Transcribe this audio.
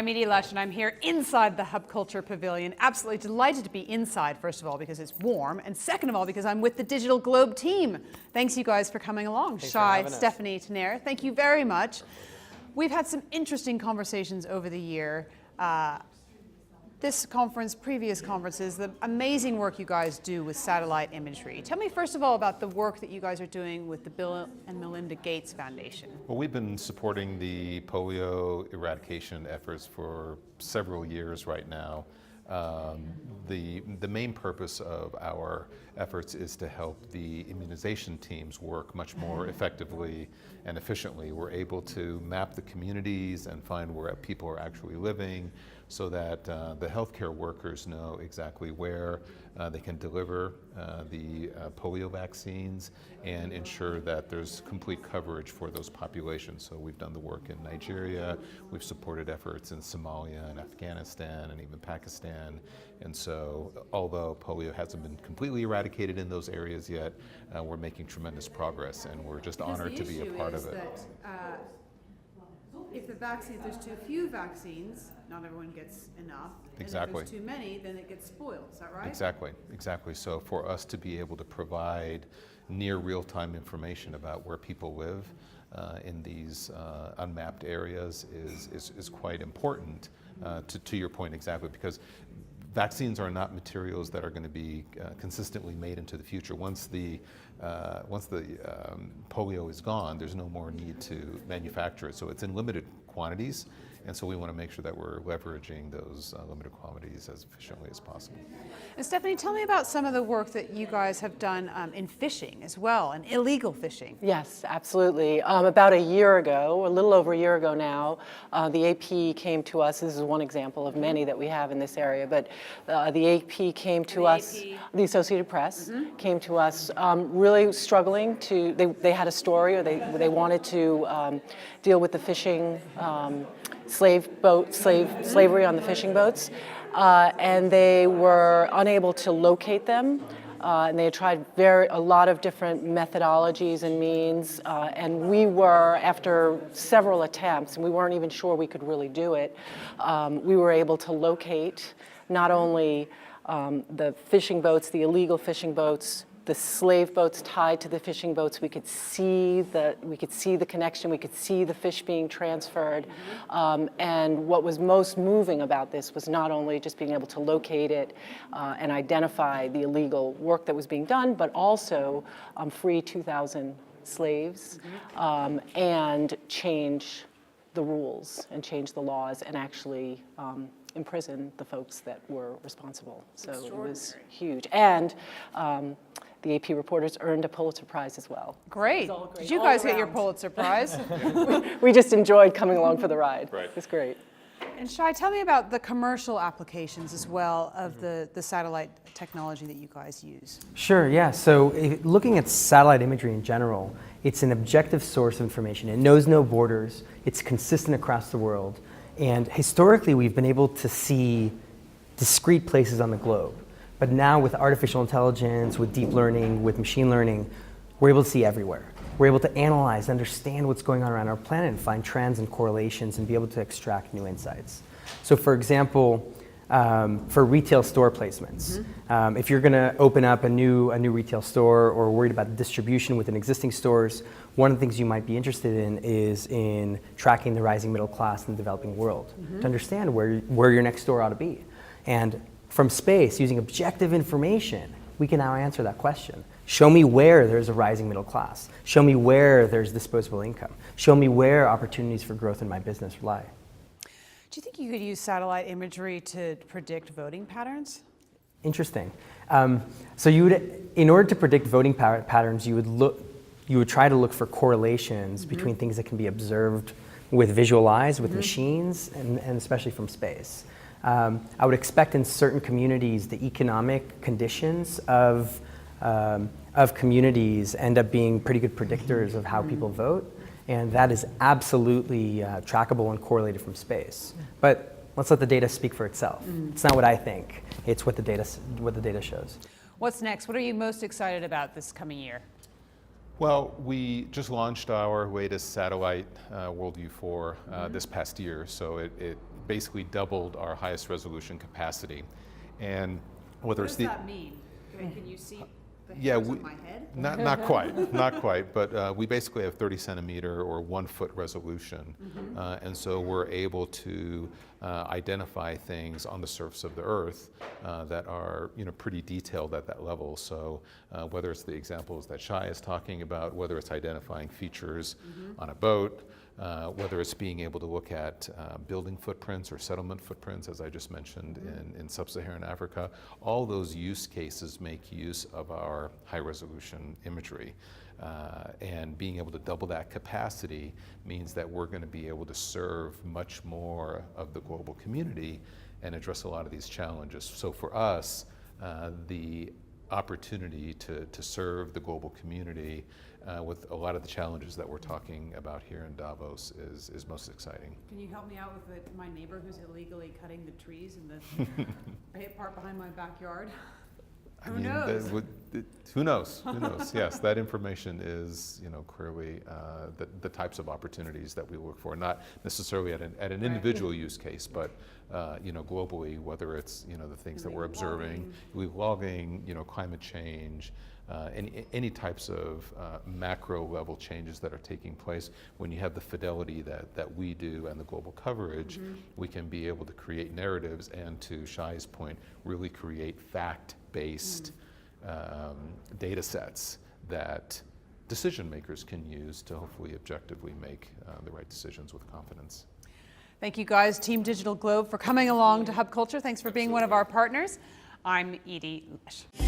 I'm Edie Lush, and I'm here inside the Hub Culture Pavilion. Absolutely delighted to be inside, first of all, because it's warm, and second of all, because I'm with the DigitalGlobe team. Thanks, you guys, for coming along. Shay, Stephanie, Taner, thank you very much. We've had some interesting conversations over the year. This conference, previous conferences, the amazing work you guys do with satellite imagery. Tell me first of all about the work that you guys are doing with the Bill and Melinda Gates Foundation. Well, we've been supporting the polio eradication efforts for several years right now. The main purpose of our efforts is to help the immunization teams work much more effectively and efficiently. We're able to map the communities and find where people are actually living so that the healthcare workers know exactly where they can deliver the polio vaccines and ensure that there's complete coverage for those populations. So we've done the work in Nigeria, we've supported efforts in Somalia and Afghanistan and even Pakistan. And so although polio hasn't been completely eradicated in those areas yet, we're making tremendous progress, and we're just honored to be a part of it. If the vaccine, if there's too few vaccines, not everyone gets enough. Exactly. And if there's too many, then it gets spoiled. Is that right? Exactly, exactly. So for us to be able to provide near real-time information about where people live in these unmapped areas is quite important, to your point exactly, because vaccines are not materials that are going to be consistently made into the future. Once the polio is gone, there's no more need to manufacture it. So it's in limited quantities, and so we want to make sure that we're leveraging those limited quantities as efficiently as possible. And Stephanie, tell me about some of the work that you guys have done in fishing as well, and illegal fishing. Yes, absolutely. About a year ago, a little over a year ago now, the AP came to us. This is one example of many that we have in this area, but the AP came to us, the Associated Press came to us really struggling to, they had a story, or they wanted to deal with the fishing slavery on the fishing boats, and they were unable to locate them, and they had tried a lot of different methodologies and means, and we were, after several attempts, and we weren't even sure we could really do it, we were able to locate not only the fishing boats, the illegal fishing boats, the slave boats tied to the fishing boats. We could see the connection. We could see the fish being transferred. And what was most moving about this was not only just being able to locate it and identify the illegal work that was being done, but also free 2,000 slaves and change the rules and change the laws and actually imprison the folks that were responsible. So it was huge. And the AP reporters earned a Pulitzer Prize as well. Great. Did you guys get your Pulitzer Prize? We just enjoyed coming along for the ride. Right. It was great. And Shay, tell me about the commercial applications as well of the satellite technology that you guys use. Sure, yeah. So looking at satellite imagery in general, it's an objective source of information. It knows no borders. It's consistent across the world. And historically, we've been able to see discrete places on the globe. But now with artificial intelligence, with deep learning, with machine learning, we're able to see everywhere. We're able to analyze, understand what's going on around our planet and find trends and correlations and be able to extract new insights. So for example, for retail store placements, if you're gonna open up a new retail store or worried about distribution within existing stores, one of the things you might be interested in is in tracking the rising middle class in the developing world to understand where your next store ought to be. And from space, using objective information, we can now answer that question. Show me where there's a rising middle class. Show me where there's disposable income. Show me where opportunities for growth in my business lie. Do you think you could use satellite imagery to predict voting patterns? Interesting. So in order to predict voting patterns, you would try to look for correlations between things that can be observed with visual eyes, with machines, and especially from space. I would expect in certain communities the economic conditions of communities end up being pretty good predictors of how people vote, and that is absolutely trackable and correlated from space. But let's let the data speak for itself. It's not what I think; it's what the data shows. What's next? What are you most excited about this coming year? Well, we just launched our latest satellite, WorldView 4, this past year, so it basically doubled our highest resolution capacity. And whether What it's does the that mean? Can you see the Yeah, hairs on my head? not quite, not quite, but we basically have 30 centimeter or 1 foot resolution. And so we're able to identify things on the surface of the Earth that are, pretty detailed at that level. So whether it's the examples that Shay is talking about, whether it's identifying features on a boat, whether it's being able to look at building footprints or settlement footprints, as I just mentioned, in sub-Saharan Africa, all those use cases make use of our high-resolution imagery. And being able to double that capacity means that we're going to be able to serve much more of the global community and address a lot of these challenges. So for us, the opportunity to serve the global community with a lot of the challenges that we're talking about here in Davos is most exciting. Can you help me out with my neighbor who's illegally cutting the trees in the part behind my backyard? Who knows? Who knows? Who knows? Yes, that information is, clearly the types of opportunities that we look for, not necessarily at an individual use case, but globally, whether it's the things that we're observing, logging, climate change, any types of macro level changes that are taking place. When you have the fidelity that we do and the global coverage, we can be able to create narratives and, to Shai's point, really create fact-based data sets that decision makers can use to hopefully objectively make the right decisions with confidence. Thank you guys, Team Digital Globe, for coming along to Hub Culture. Thanks for being one of our partners. I'm Edie Lush.